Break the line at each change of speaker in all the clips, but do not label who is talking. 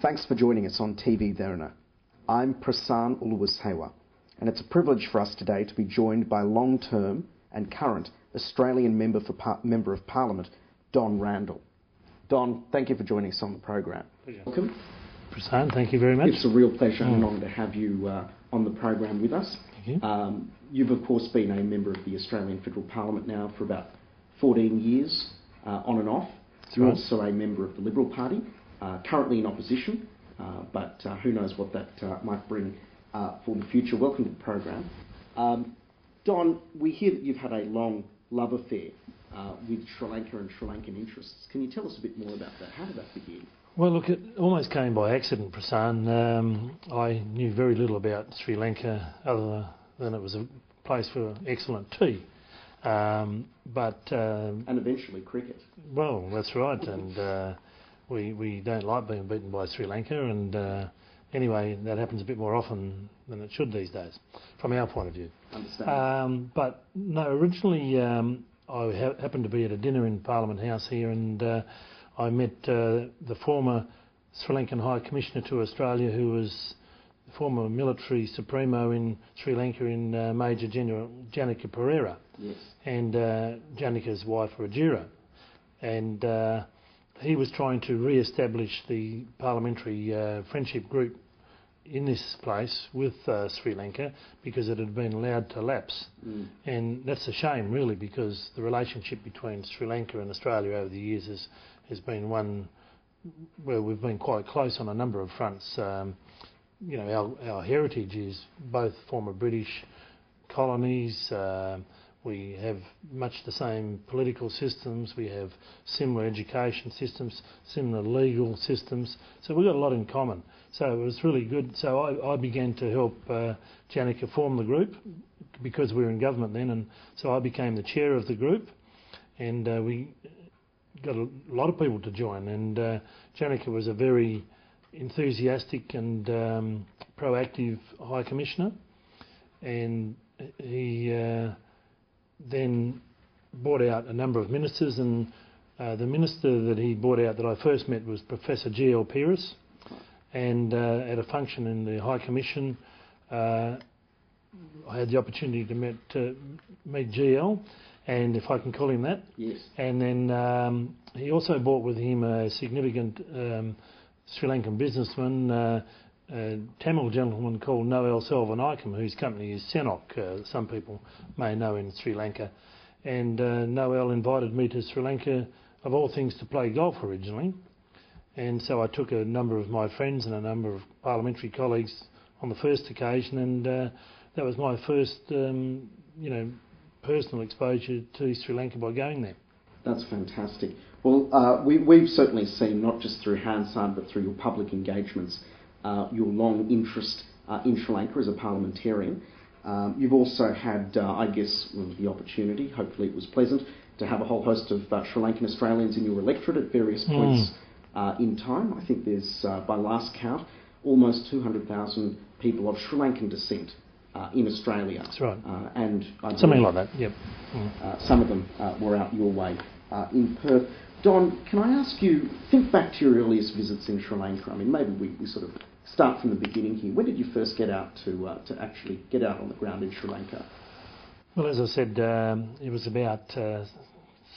Thanks for joining us on TV Adaderana. I'm Prasan Uluwasewa, and it's a privilege for us today to be joined by long-term and current Australian Member of Parliament, Don Randall. Don, thank you for joining us on the program.
Pleasure.
Welcome.
Prasan, thank you very much.
It's a real pleasure and an honour to have you on the program with us.
Thank you.
You've, of course, been a member of the Australian Federal Parliament now for about 14 years, on and off. You're also a member of the Liberal Party, currently in opposition, but who knows what that might bring for the future. Welcome to the program. Don, we hear that you've had a long love affair with Sri Lanka and Sri Lankan interests. Can you tell us a bit more about that? How did that begin?
Well, look, it almost came by accident, Prasan. I knew very little about Sri Lanka other than it was a place for excellent tea. And
eventually cricket.
Well, that's right, and we don't like being beaten by Sri Lanka, and anyway, that happens a bit more often than it should these days, from our point of view.
Understand.
But no, originally I happened to be at a dinner in Parliament House here, and I met the former Sri Lankan High Commissioner to Australia, who was the former military supremo in Sri Lanka in Major General Janika Pereira.
Yes.
And Janika's wife, Rajira. And he was trying to re-establish the parliamentary friendship group in this place with Sri Lanka because it had been allowed to lapse. And that's a shame, really, because the relationship between Sri Lanka and Australia over the years has been one where we've been quite close on a number of fronts. You know, our heritage is both former British colonies. We have much the same political systems, we have similar education systems, similar legal systems, so we've got a lot in common. So it was really good. So I began to help Janika form the group because we were in government then, and so I became the chair of the group, and we got a lot of people to join, and Janika was a very enthusiastic and proactive High Commissioner, and he then brought out a number of ministers, and the minister that he brought out that I first met was Professor G.L. Peiris, and at a function in the High Commission I had the opportunity to meet G.L., and if I can call him that.
Yes.
And then he also brought with him a significant Sri Lankan businessman, a Tamil gentleman called Noel Selvanayakam, whose company is Senok, some people may know in Sri Lanka. And Noel invited me to Sri Lanka, of all things, to play golf originally. And so I took a number of my friends and a number of parliamentary colleagues on the first occasion, and that was my first, personal exposure to Sri Lanka by going there.
That's fantastic. Well, we've certainly seen, not just through Hansard, but through your public engagements, your long interest in Sri Lanka as a parliamentarian. You've also had, I guess, the opportunity, hopefully it was pleasant, to have a whole host of Sri Lankan Australians in your electorate at various points in time. I think there's, by last count, almost 200,000 people of Sri Lankan descent in Australia.
That's right.
And
something like that, yep.
Some of them were out your way in Perth. Don, can I ask you, think back to your earliest visits in Sri Lanka. I mean, maybe we sort of start from the beginning here. When did you first get out to actually get out on the ground in Sri Lanka?
Well, as I said, it was about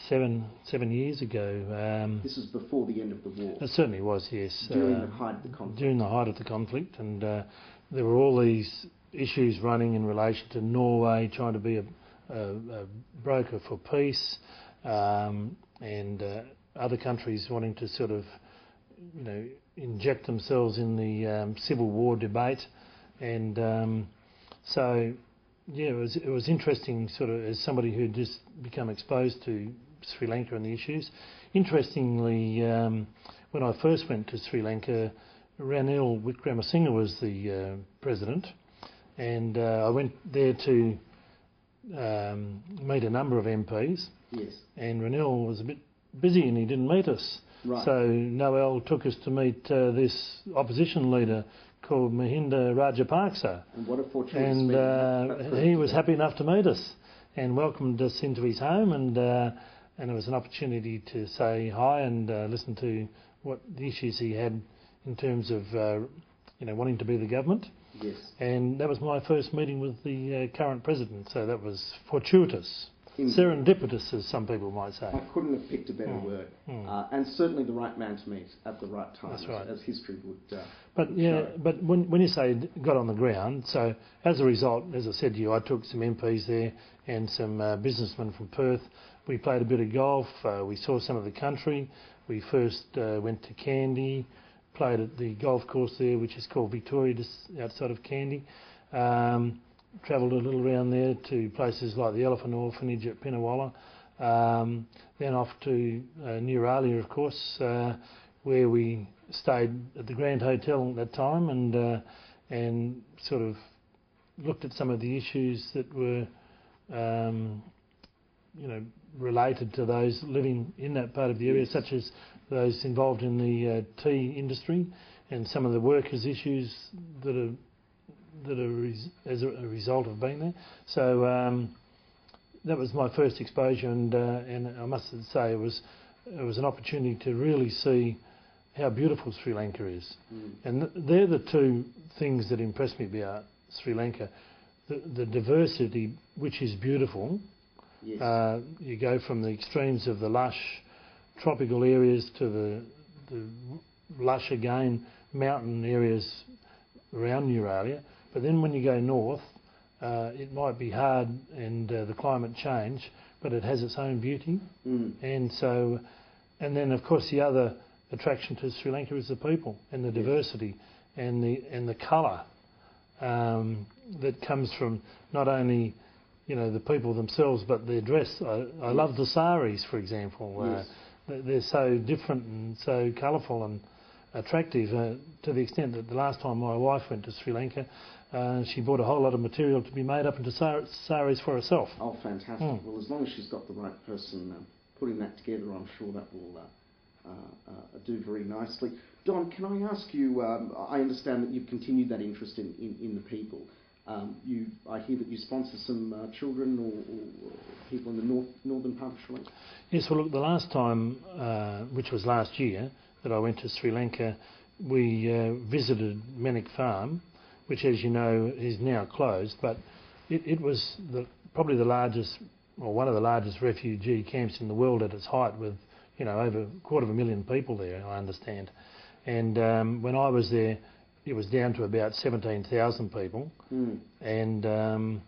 7 years ago.
This was before the end of the war?
It certainly was, yes.
During the height of the conflict? During
the height of the conflict, and there were all these issues running in relation to Norway trying to be a broker for peace, and other countries wanting to sort of, inject themselves in the civil war debate, and so yeah, it was interesting, sort of, as somebody who'd just become exposed to Sri Lanka and the issues. Interestingly, when I first went to Sri Lanka, Ranil Wickremesinghe was the president, and I went there to meet a number of MPs.
Yes. And
Ranil was a bit busy and he didn't meet us.
Right.
So Noel took us to meet this opposition leader called Mahinda Rajapaksa.
And what a fortunate
And he was happy enough to meet us and welcomed us into his home, and it was an opportunity to say hi and listen to what the issues he had in terms of wanting to be the government.
Yes.
And that was my first meeting with the current president, so that was fortuitous. Serendipitous, as some people might say.
I couldn't have picked a better word. And certainly the right man to meet at the right time,
That's right.
as history would
show. But when you say got on the ground, so as a result, as I said to you, I took some MPs there and some businessmen from Perth. We played a bit of golf, we saw some of the country. We first went to Kandy, played at the golf course there, which is called Victoria, just outside of Kandy. Travelled a little around there to places like the Elephant Orphanage at Pinnawalla, then off to Neuralia, of course, where we stayed at the Grand Hotel at that time and sort of looked at some of the issues that were related to those living in that part of the area, such as those involved in the tea industry and some of the workers' issues that are as a result of being there. So that was my first exposure, and I must say it was an opportunity to really see how beautiful Sri Lanka is. And they're the two things that impressed me about Sri Lanka: the diversity, which is beautiful. Yes. You go from the extremes of the lush tropical areas to the lush again mountain areas around Neuralia. But then when you go north, it might be hard and the climate change, but it has its own beauty. And then of course the other attraction to Sri Lanka is the people and the diversity and the colour that comes from not only the people themselves but their dress. I love the saris, for example. They're so different and so colourful and attractive to the extent that the last time my wife went to Sri Lanka, she bought a whole lot of material to be made up into saris for herself.
Oh, fantastic. Well, as long as she's got the right person putting that together, I'm sure that will do very nicely. Don, can I ask you, I understand that you've continued that interest in the people. I hear that you sponsor some children or people in the northern part of Sri Lanka.
Yes, well, look, the last time, which was last year, that I went to Sri Lanka, we visited Manic Farm, which, as you know, is now closed, but it was probably the largest, or one of the largest refugee camps in the world at its height, with over 250,000 people there, I understand. And when I was there, it was down to about 17,000 people, and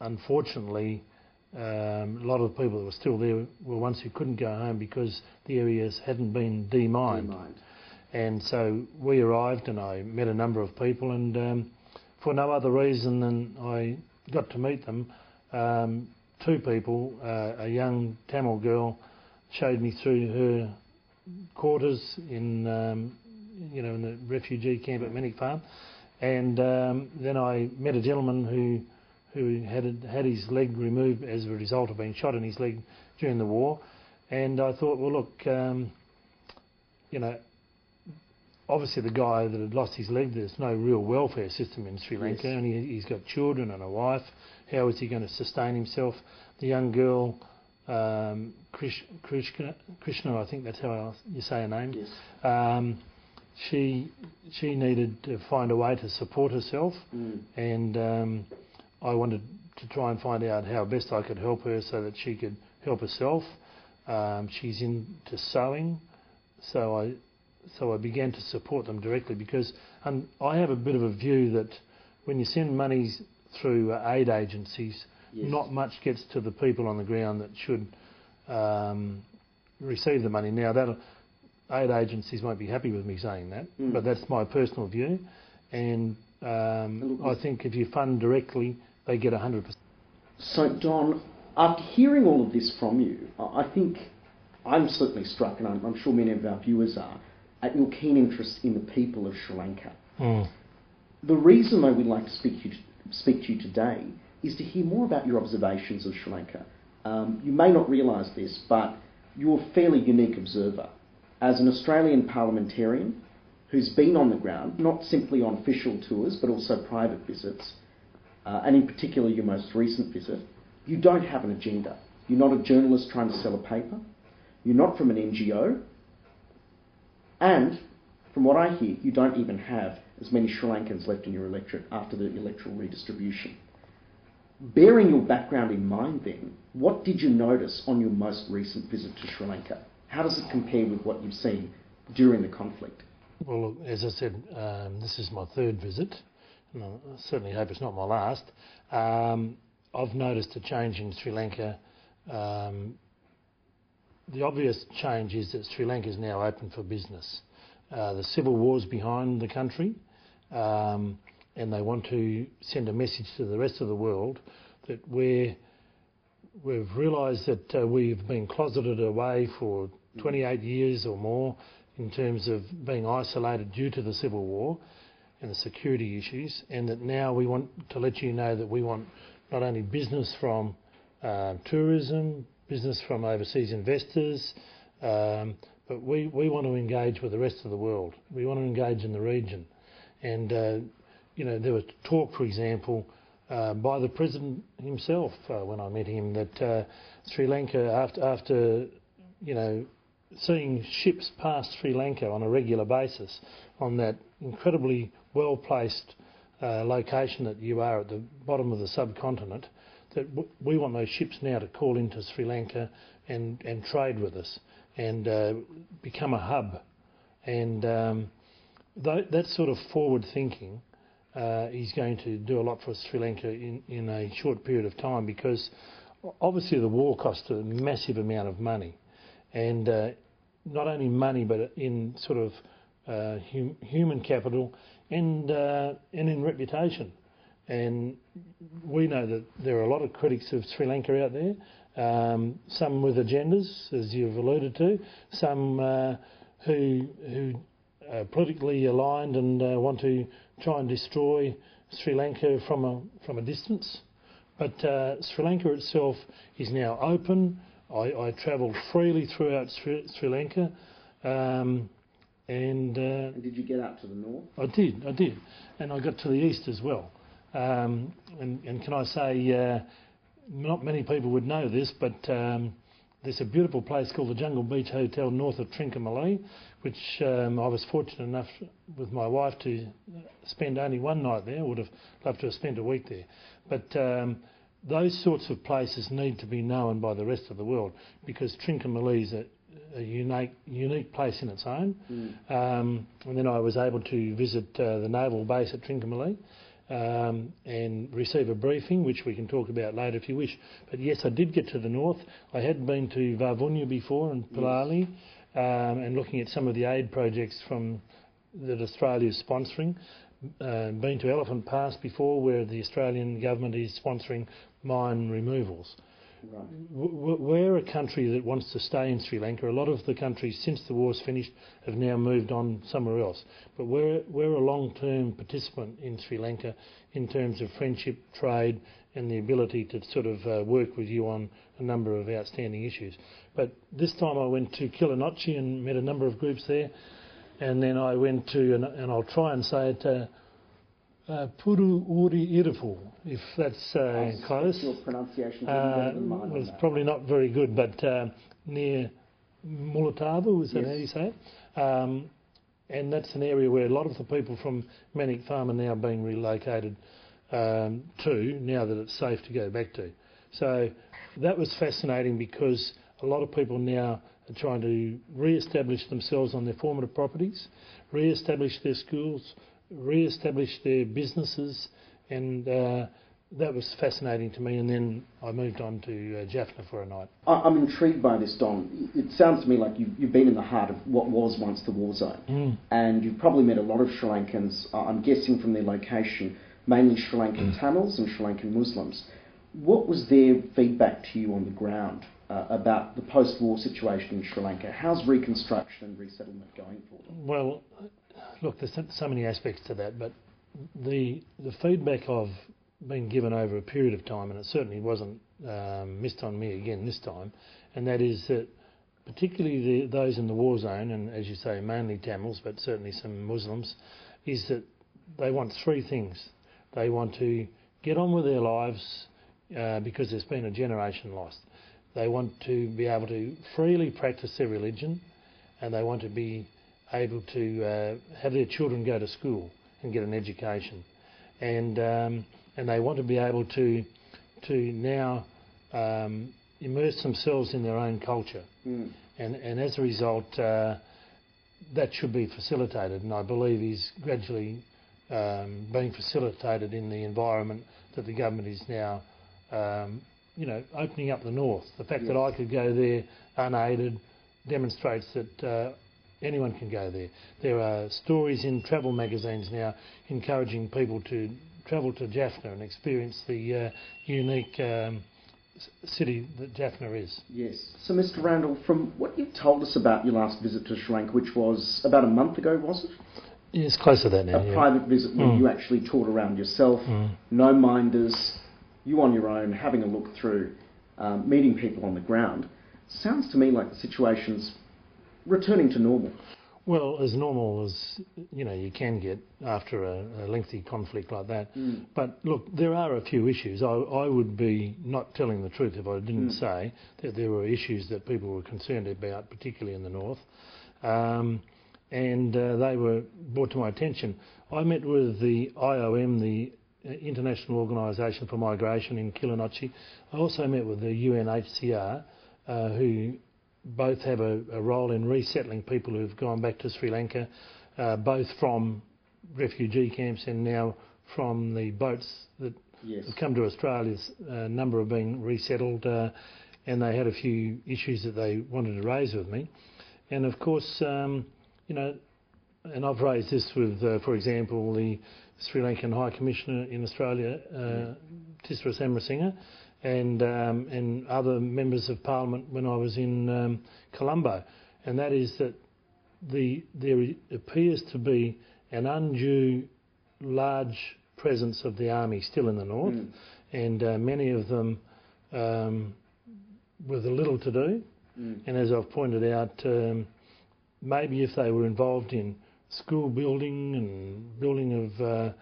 unfortunately, a lot of the people that were still there were ones who couldn't go home because the areas hadn't been demined. And so we arrived and I met a number of people, and for no other reason than I got to meet them, two people, a young Tamil girl showed me through her quarters in the refugee camp at Manic Farm, and then I met a gentleman who had his leg removed as a result of being shot in his leg during the war, and I thought, well, look, obviously the guy that had lost his leg, there's no real welfare system in Sri Lanka, and he's got children and a wife. How is he going to sustain himself? The young girl, Krishna, I think that's how you say her name. Yes. She needed to find a way to support herself, and I wanted to try and find out how best I could help her so that she could help herself. She's into sewing, so I began to support them directly, because I have a bit of a view that when you send money through aid agencies, not much gets to the people on the ground that should receive the money. Now, aid agencies won't be happy with me saying that, but that's my personal view. And I think if you fund directly, they get 100%.
So, Don, after hearing all of this from you, I think I'm certainly struck, and I'm sure many of our viewers are, at your keen interest in the people of Sri Lanka. The reason though we'd like to speak to you today is to hear more about your observations of Sri Lanka. You may not realise this, but you're a fairly unique observer. As an Australian parliamentarian who's been on the ground, not simply on official tours, but also private visits, and in particular your most recent visit, you don't have an agenda. You're not a journalist trying to sell a paper. You're not from an NGO. And From what I hear, you don't even have as many Sri Lankans left in your electorate after the electoral redistribution. Bearing your background in mind then, what did you notice on your most recent visit to Sri Lanka? How does it compare with what you've seen during the conflict?
Well, look, as I said, this is my third visit, and I certainly hope it's not my last. I've noticed a change in Sri Lanka. The obvious change is that Sri Lanka is now open for business. The civil war's behind the country, and they want to send a message to the rest of the world that we've realised that we've been closeted away for 28 years or more in terms of being isolated due to the civil war and the security issues, and that now we want to let you know that we want not only business from tourism, business from overseas investors, but we want to engage with the rest of the world. We want to engage in the region. And, there was talk, for example, by the President himself when I met him, that Sri Lanka, after seeing ships pass Sri Lanka on a regular basis on that incredibly well-placed location that you are at the bottom of the subcontinent, that we want those ships now to call into Sri Lanka and trade with us and become a hub. And that sort of forward thinking is going to do a lot for Sri Lanka in a short period of time, because obviously the war cost a massive amount of money, and not only money but in sort of human capital and in reputation. And we know that there are a lot of critics of Sri Lanka out there, some with agendas, as you've alluded to, some who are politically aligned and want to try and destroy Sri Lanka from a distance. But Sri Lanka itself is now open. I travelled freely throughout Sri Lanka. And
did you get out to the north?
I did. And I got to the east as well. And can I say, not many people would know this, but there's a beautiful place called the Jungle Beach Hotel north of Trincomalee, which I was fortunate enough with my wife to spend only one night there. I would have loved to have spent a week there. But those sorts of places need to be known by the rest of the world, because Trincomalee is a unique place in its own. And then I was able to visit the naval base at Trincomalee and receive a briefing, which we can talk about later if you wish. But yes, I did get to the north. I had been to Vavunya before and Pilali, and looking at some of the aid projects that Australia is sponsoring. Been to Elephant Pass before, where the Australian government is sponsoring mine removals.
Right.
We're a country that wants to stay in Sri Lanka. A lot of the countries, since the war's finished, have now moved on somewhere else. But we're a long-term participant in Sri Lanka in terms of friendship, trade, and the ability to sort of work with you on a number of outstanding issues. But this time I went to Kilinochchi and met a number of groups there, and then I went to, and I'll try and say it, Puru Uri Irifu, if that's close.
Your pronunciation better than mine.
Well, it's probably not very good, but near Mulatavu, is that how you say it? And that's an area where a lot of the people from Manic Farm are now being relocated to, now that it's safe to go back to. So that was fascinating, because a lot of people now are trying to re-establish themselves on their formative properties, re-establish their schools, re-establish their businesses, and that was fascinating to me. And then I moved on to Jaffna for a night.
I'm intrigued by this, Don. It sounds to me like you've been in the heart of what was once the war zone, and you've probably met a lot of Sri Lankans, I'm guessing from their location, mainly Sri Lankan Tamils and Sri Lankan Muslims. What was their feedback to you on the ground about the post-war situation in Sri Lanka? How's reconstruction and resettlement going for them?
Well, look, there's so many aspects to that, but the feedback I've been given over a period of time, and it certainly wasn't missed on me again this time, and that is that particularly those in the war zone, and as you say, mainly Tamils, but certainly some Muslims, is that they want three things. They want to get on with their lives because there's been a generation lost. They want to be able to freely practice their religion, and they want to be able to have their children go to school and get an education, and they want to be able to now immerse themselves in their own culture, and as a result, that should be facilitated, and I believe is gradually being facilitated in the environment that the government is now, opening up the north. The fact that I could go there unaided demonstrates that anyone can go there. There are stories in travel magazines now encouraging people to travel to Jaffna and experience the unique city that Jaffna is.
Yes. So, Mr. Randall, from what you've told us about your last visit to Sri Lanka, which was about a month ago, was it?
Yes, close to that now.
A private visit where you actually toured around yourself, no minders, you on your own, having a look through, meeting people on the ground. Sounds to me like the situation's returning to normal.
Well, as normal as you can get after a lengthy conflict like that. But look, there are a few issues. I would be not telling the truth if I didn't say that there were issues that people were concerned about, particularly in the north, and they were brought to my attention. I met with the IOM, the International Organisation for Migration in Kilinochchi. I also met with the UNHCR, who both have a role in resettling people who've gone back to Sri Lanka, both from refugee camps and now from the boats that have come to Australia. A number are being resettled, and they had a few issues that they wanted to raise with me. And of course, and I've raised this with, for example, the Sri Lankan High Commissioner in Australia, Tisra Samarasinha, and other members of Parliament when I was in Colombo, and that is that there appears to be an undue large presence of the army still in the north, and many of them with a little to do, and as I've pointed out, maybe if they were involved in school building and building of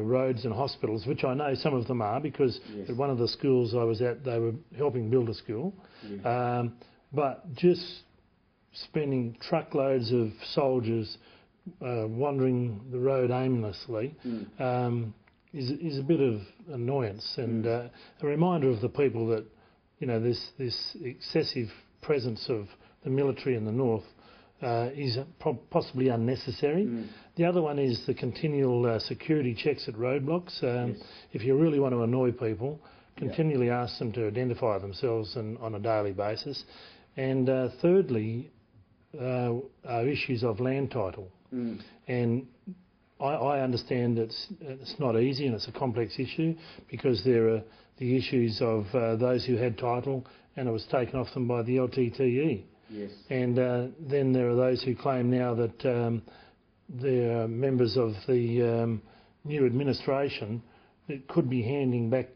roads and hospitals, which I know some of them are, because at one of the schools I was at, they were helping build a school. But just spending truckloads of soldiers wandering the road aimlessly is a bit of annoyance, and a reminder of the people that this excessive presence of the military in the north is possibly unnecessary. The other one is the continual security checks at roadblocks. If you really want to annoy people, continually ask them to identify themselves on a daily basis. And thirdly, are issues of land title. And I understand it's not easy and it's a complex issue, because there are the issues of those who had title and it was taken off them by the LTTE. And then there are those who claim now that they're members of the new administration that could be handing back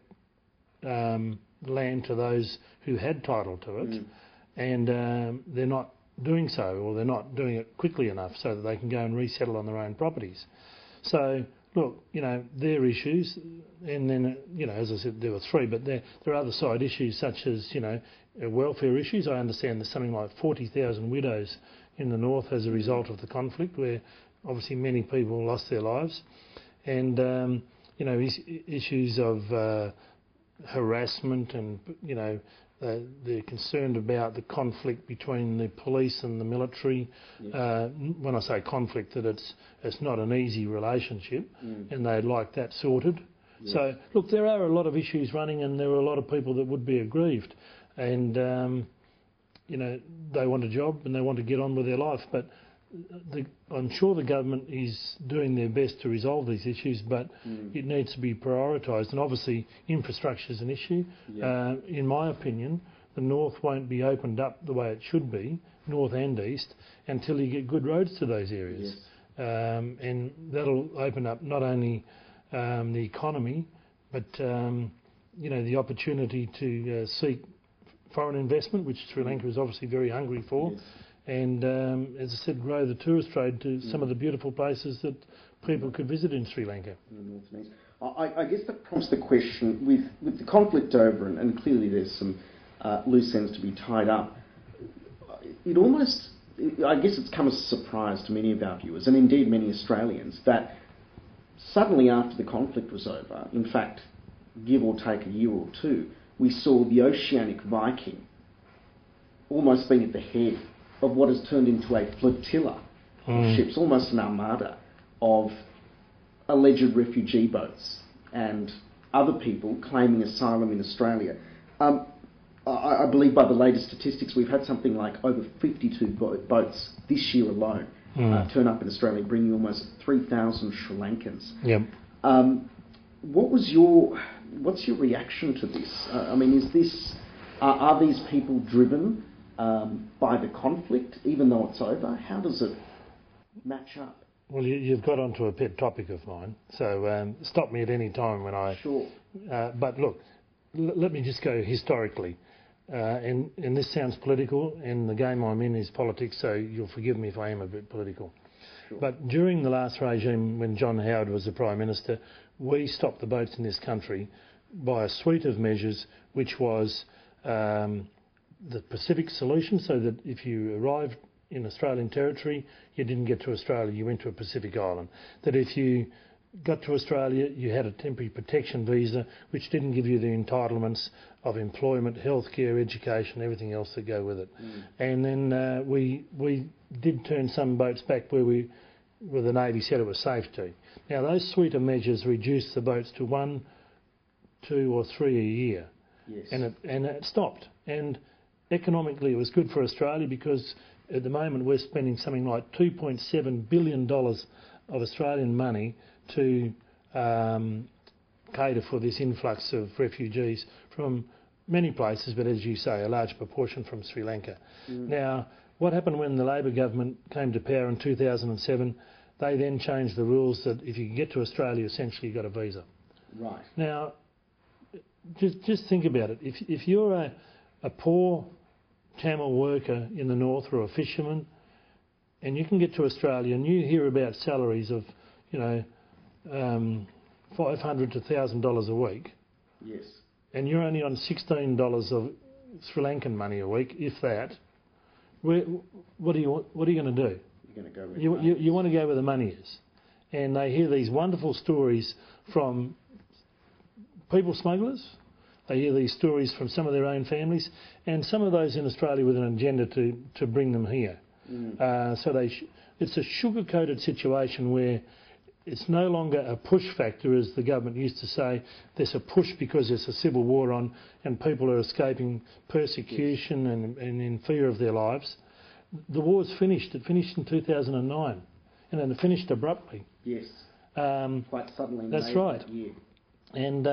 land to those who had title to it, and they're not doing so, or they're not doing it quickly enough so that they can go and resettle on their own properties. So, look, there are issues, and then, as I said, there were three, but there are other side issues such as, welfare issues. I understand there's something like 40,000 widows in the north as a result of the conflict, where obviously many people lost their lives, and issues of harassment, and they're concerned about the conflict between the police and the military. When I say conflict, that it's not an easy relationship, and they'd like that sorted. So look, there are a lot of issues running, and there are a lot of people that would be aggrieved, and they want a job and they want to get on with their life, but I'm sure the government is doing their best to resolve these issues, but it needs to be prioritised, and obviously infrastructure is an issue. In my opinion, the north won't be opened up the way it should be, north and east, until you get good roads to those areas. And that'll open up not only the economy, but the opportunity to seek foreign investment, which Sri Lanka is obviously very hungry for. And as I said, grow the tourist trade to some of the beautiful places that people could visit in Sri Lanka.
I guess that prompts the question, with the conflict over, and clearly there's some loose ends to be tied up, it I guess it's come as a surprise to many of our viewers, and indeed many Australians, that suddenly after the conflict was over, in fact, give or take a year or two, we saw the Oceanic Viking almost being at the head of what has turned into a flotilla of ships, almost an armada of alleged refugee boats and other people claiming asylum in Australia. I believe by the latest statistics we've had something like over 52 boats this year alone turn up in Australia, bringing almost 3,000 Sri Lankans.
Yep.
What's your reaction to this? I mean, is this are these people driven by the conflict, even though it's over? How does it match up?
Well, you've got onto a pet topic of mine, so stop me at any time when I...
Sure.
But look, let me just go historically. And this sounds political, and the game I'm in is politics, so you'll forgive me if I am a bit political.
Sure.
But during the last regime, when John Howard was the Prime Minister, we stopped the boats in this country by a suite of measures, which was the Pacific solution, so that if you arrived in Australian territory, you didn't get to Australia, you went to a Pacific island. That if you got to Australia, you had a temporary protection visa, which didn't give you the entitlements of employment, healthcare, education, everything else that go with it. And then we did turn some boats back where the Navy said it was safe to. Now, those suite of measures reduced the boats to 1, 2 or 3 a year.
Yes.
And it stopped. And economically it was good for Australia, because at the moment we're spending something like $2.7 billion of Australian money to cater for this influx of refugees from many places, but as you say, a large proportion from Sri Lanka. Now, what happened when the Labor government came to power in 2007? They then changed the rules that if you can get to Australia, essentially you got a visa.
Right.
Now, just think about it. If you're a poor Tamil worker in the north, or a fisherman, and you can get to Australia and you hear about salaries of, $500 to $1,000 a week.
Yes.
And you're only on $16 of Sri Lankan money a week, if that. What are you going to do?
You're going to go where
you want to go where the money is. And they hear these wonderful stories from people smugglers. They hear these stories from some of their own families, and some of those in Australia with an agenda to bring them here. So it's a sugar-coated situation where it's no longer a push factor, as the government used to say. There's a push because there's a civil war on and people are escaping persecution and in fear of their lives. The war's finished. It finished in 2009, and then it finished abruptly.
Yes. Quite suddenly.
That's right.
That year.
And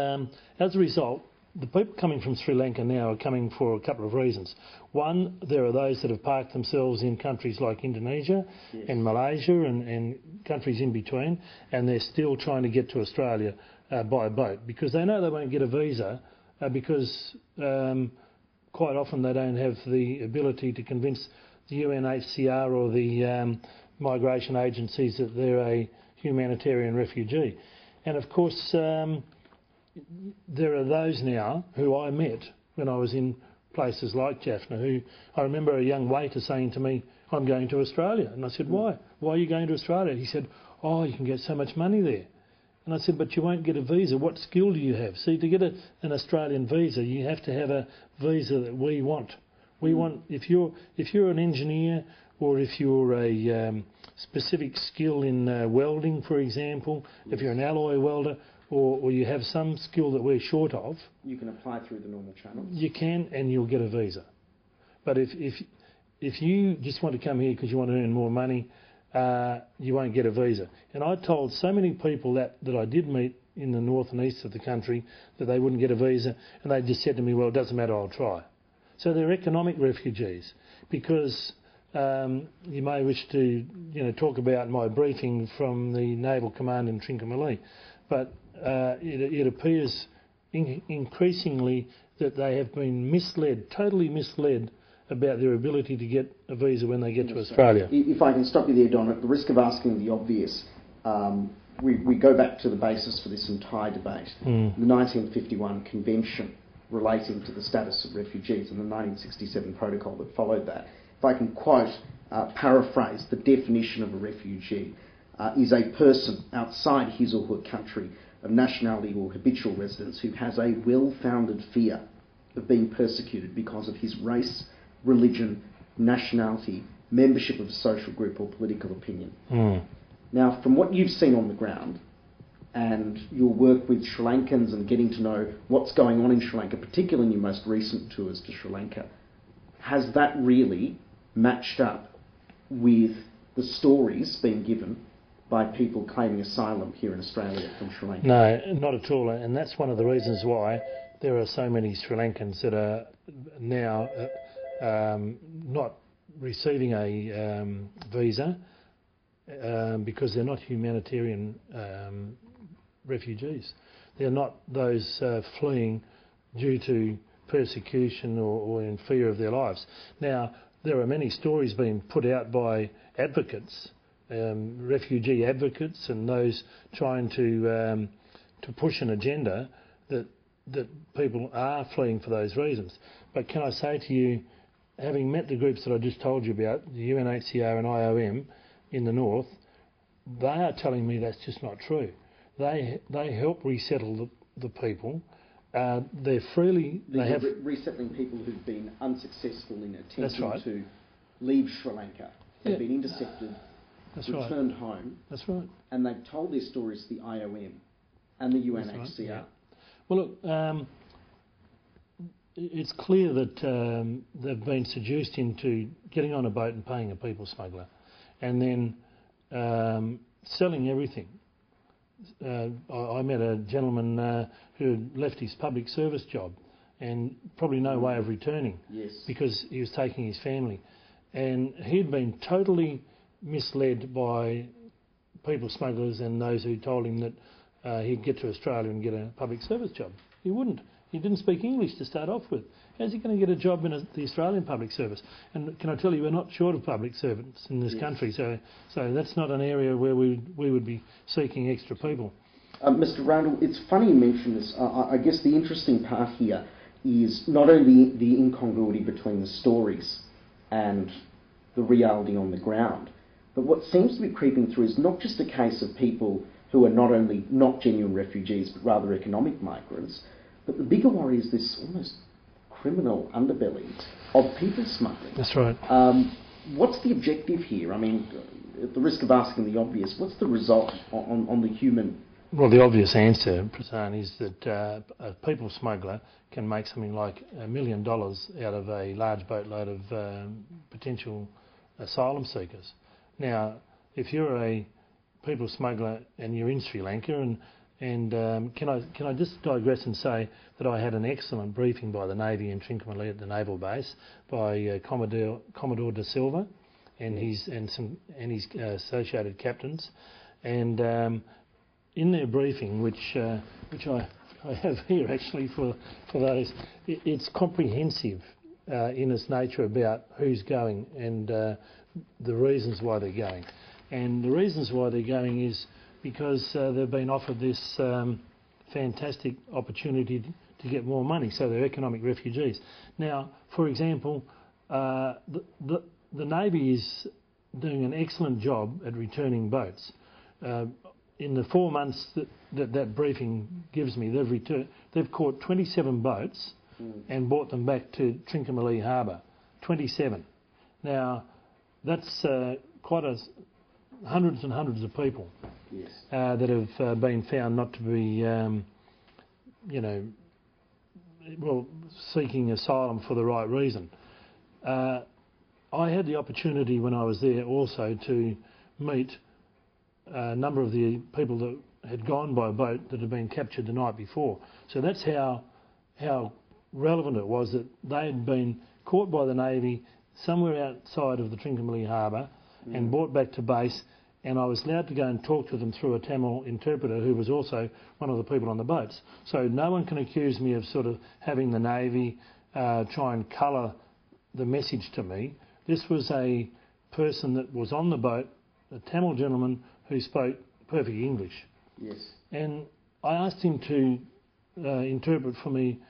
as a result, the people coming from Sri Lanka now are coming for a couple of reasons. One, there are those that have parked themselves in countries like Indonesia and Malaysia and countries in between, and they're still trying to get to Australia by boat, because they know they won't get a visa because quite often they don't have the ability to convince the UNHCR or the migration agencies that they're a humanitarian refugee. And of course, there are those now who I met when I was in places like Jaffna, who I remember a young waiter saying to me, "I'm going to Australia." And I said, "Why? Why are you going to Australia?" He said, "Oh, you can get so much money there." And I said, "But you won't get a visa. What skill do you have?" See, to get an Australian visa, you have to have a visa that we want. We want, if you're an engineer, or if you're a specific skill in welding, for example, if you're an alloy welder, or you have some skill that we're short of,
you can apply through the normal channels. You
can, and you'll get a visa. But if you just want to come here because you want to earn more money, you won't get a visa. And I told so many people that I did meet in the north and east of the country that they wouldn't get a visa, and they just said to me, "Well, it doesn't matter, I'll try." So they're economic refugees, because you may wish to talk about my briefing from the Naval Command in Trincomalee, but it appears increasingly that they have been misled, totally misled, about their ability to get a visa when they get to Australia.
If I can stop you there, Don, at the risk of asking the obvious, we go back to the basis for this entire debate, the 1951 Convention relating to the status of refugees and the 1967 protocol that followed that. If I can quote paraphrase, the definition of a refugee is a person outside his or her country of nationality or habitual residence who has a well-founded fear of being persecuted because of his race, religion, nationality, membership of a social group or political opinion. Now, from what you've seen on the ground and your work with Sri Lankans and getting to know what's going on in Sri Lanka, particularly in your most recent tours to Sri Lanka, has that really matched up with the stories being given by people claiming asylum here in Australia from Sri Lanka?
No, not at all. And that's one of the reasons why there are so many Sri Lankans that are now not receiving a visa because they're not humanitarian refugees. They're not those fleeing due to persecution or in fear of their lives. Now, there are many stories being put out by advocates, refugee advocates, and those trying to push an agenda that people are fleeing for those reasons. But can I say to you, having met the groups that I just told you about, the UNHCR and IOM in the north, they are telling me that's just not true. They help resettle the people. They're freely...
resettling people who've been unsuccessful in attempting
That's right.
to leave Sri Lanka. They've been intercepted,
That's
returned
right.
home.
That's right.
And they've told their stories to the IOM and the UNHCR.
Right, yeah. Well, look, it's clear that they've been seduced into getting on a boat and paying a people smuggler and then selling everything. I met a gentleman who had left his public service job and probably no way of returning because he was taking his family. And he'd been totally misled by people smugglers and those who told him that he'd get to Australia and get a public service job. He wouldn't. He didn't speak English to start off with. How's he going to get a job in the Australian public service? And can I tell you, we're not short of public servants in this country, so that's not an area where we would be seeking extra people.
Mr. Randall, it's funny you mention this. I guess the interesting part here is not only the incongruity between the stories and the reality on the ground, but what seems to be creeping through is not just a case of people who are not only not genuine refugees but rather economic migrants, but the bigger worry is this almost criminal underbelly of people smuggling.
That's right.
What's the objective here? I mean, at the risk of asking the obvious, what's the result on the human?
Well, the obvious answer, Prasan, is that a people smuggler can make something like $1 million out of a large boatload of potential asylum seekers. Now, if you're a people smuggler and you're in Sri Lanka, and can I just digress and say that I had an excellent briefing by the Navy in Trincomalee at the Naval Base by Commodore De Silva and his associated captains, and in their briefing, which I have here actually for those, it's comprehensive in its nature about who's going and the reasons why they're going. And the reasons why they're going is because they've been offered this fantastic opportunity to get more money, so they're economic refugees. Now, for example, the Navy is doing an excellent job at returning boats. In the 4 months that briefing gives me, they've caught 27 boats and brought them back to Trincomalee Harbour. 27. Now, that's hundreds and hundreds of people that have been found not to be, seeking asylum for the right reason. I had the opportunity when I was there also to meet a number of the people that had gone by boat that had been captured the night before. So that's how relevant it was that they had been caught by the Navy somewhere outside of the Trincomalee Harbour and brought back to base, and I was allowed to go and talk to them through a Tamil interpreter who was also one of the people on the boats. So no one can accuse me of sort of having the Navy try and colour the message to me. This was a person that was on the boat, a Tamil gentleman who spoke perfect English.
Yes.
And I asked him to interpret for me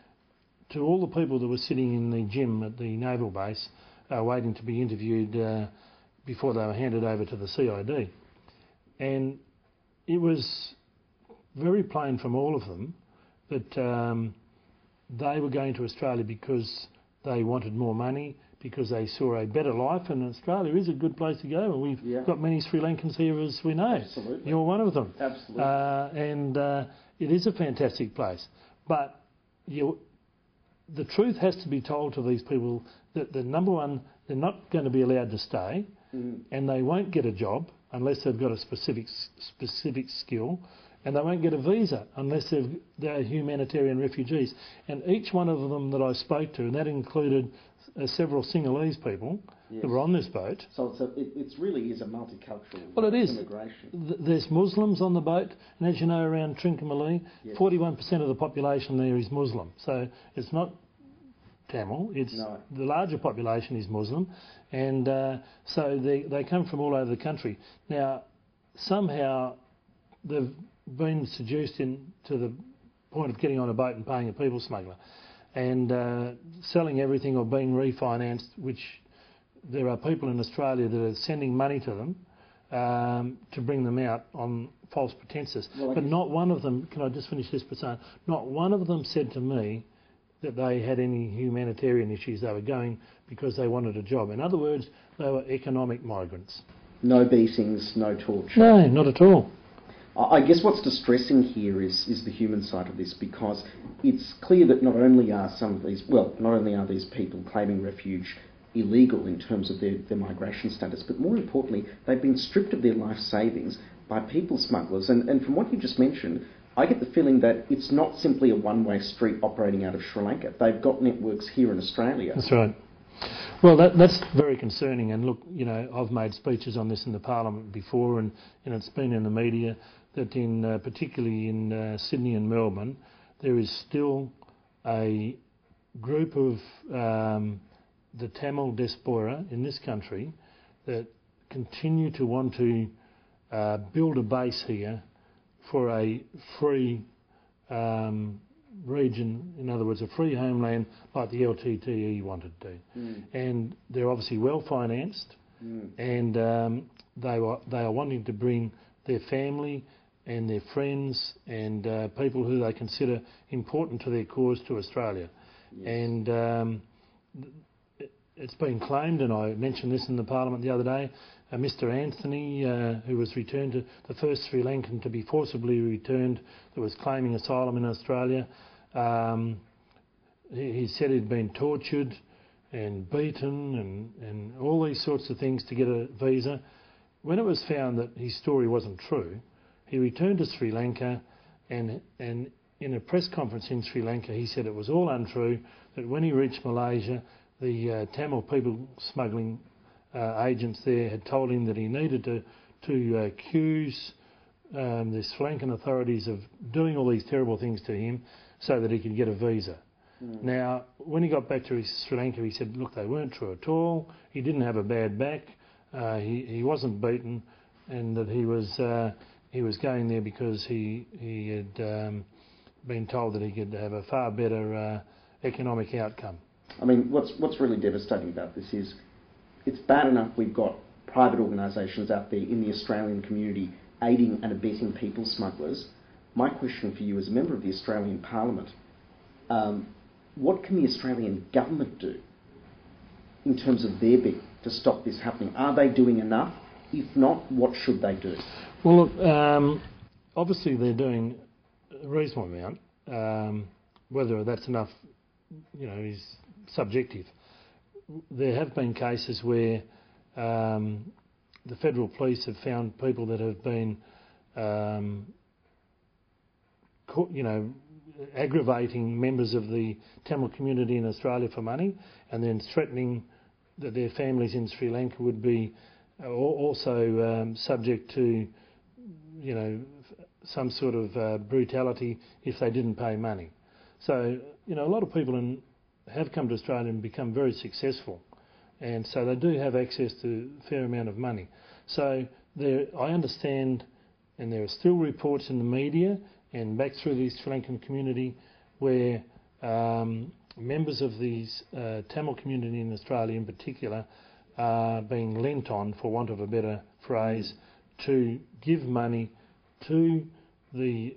to all the people that were sitting in the gym at the naval base waiting to be interviewed before they were handed over to the CID. And it was very plain from all of them that they were going to Australia because they wanted more money, because they saw a better life, and Australia is a good place to go. And we've got many Sri Lankans here, as we know.
Absolutely.
You're one of them.
Absolutely.
And it is a fantastic place. But the truth has to be told to these people that number one, they're not going to be allowed to stay, and they won't get a job unless they've got a specific skill, and they won't get a visa unless they're humanitarian refugees. And each one of them that I spoke to, and that included several Sinhalese people that were on this boat.
So it really is a multicultural immigration.
There's Muslims on the boat, and as you know, around Trincomalee, 41% of the population there is Muslim. So it's not Tamil, the larger population is Muslim, and so they come from all over the country. Now, somehow they've been seduced to the point of getting on a boat and paying a people smuggler, and selling everything or being refinanced, which there are people in Australia that are sending money to them to bring them out on false pretences. But not one of them, can I just finish this by saying, not one of them said to me that they had any humanitarian issues. They were going because they wanted a job. In other words, they were economic migrants.
No beatings, no torture.
No, not at all.
I guess what's distressing here is the human side of this, because it's clear that not only are these people claiming refuge illegal in terms of their migration status, but more importantly, they've been stripped of their life savings by people smugglers. And from what you just mentioned, I get the feeling that it's not simply a one-way street operating out of Sri Lanka. They've got networks here in Australia.
That's right. Well, that's very concerning. And look, I've made speeches on this in the Parliament before, and it's been in the media that particularly in Sydney and Melbourne, there is still a group of the Tamil diaspora in this country that continue to want to build a base here for a free region, in other words, a free homeland like the LTTE wanted to. And they're obviously well financed, and they are wanting to bring their family and their friends and people who they consider important to their cause to Australia. And it's been claimed, and I mentioned this in the Parliament the other day, Mr Anthony, who was returned to the first Sri Lankan to be forcibly returned, that was claiming asylum in Australia. He said he'd been tortured and beaten and all these sorts of things to get a visa. When it was found that his story wasn't true, he returned to Sri Lanka, and in a press conference in Sri Lanka, he said it was all untrue, that when he reached Malaysia, the Tamil people smuggling agents there had told him that he needed to accuse the Sri Lankan authorities of doing all these terrible things to him so that he could get a visa. Now, when he got back to Sri Lanka, he said, look, they weren't true at all. He didn't have a bad back. He wasn't beaten, and that he was going there because he had been told that he could have a far better economic outcome.
I mean, what's really devastating about this is it's bad enough we've got private organisations out there in the Australian community aiding and abetting people smugglers. My question for you as a member of the Australian Parliament, what can the Australian government do in terms of their bit to stop this happening? Are they doing enough? If not, what should they do?
Well, look, obviously they're doing a reasonable amount. Whether that's enough, is subjective. There have been cases where the federal police have found people that have been, aggravating members of the Tamil community in Australia for money, and then threatening that their families in Sri Lanka would be also subject to, some sort of brutality if they didn't pay money. So, a lot of people have come to Australia and become very successful, and so they do have access to a fair amount of money. So I understand, and there are still reports in the media and back through the Sri Lankan community where members of the Tamil community in Australia in particular are being lent on, for want of a better phrase, to give money to the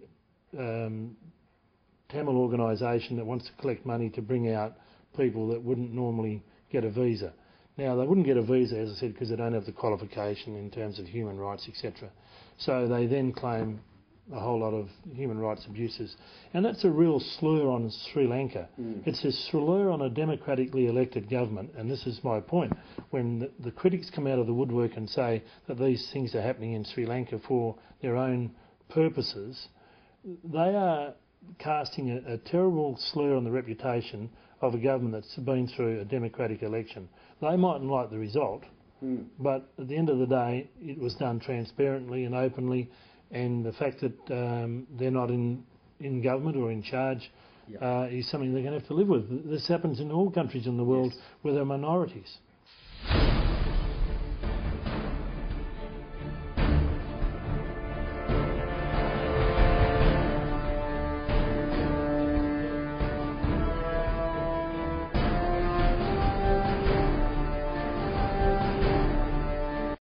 Tamil organisation that wants to collect money to bring out people that wouldn't normally get a visa. Now, they wouldn't get a visa, as I said, because they don't have the qualification in terms of human rights, etc. So they then claim a whole lot of human rights abuses. And that's a real slur on Sri Lanka. It's a slur on a democratically elected government, and this is my point. When the critics come out of the woodwork and say that these things are happening in Sri Lanka for their own purposes, they are casting a terrible slur on the reputation of a government that's been through a democratic election. They mightn't like the result, but at the end of the day, it was done transparently and openly, and the fact that they're not in government or in charge is something they're going to have to live with. This happens in all countries in the world where there are minorities.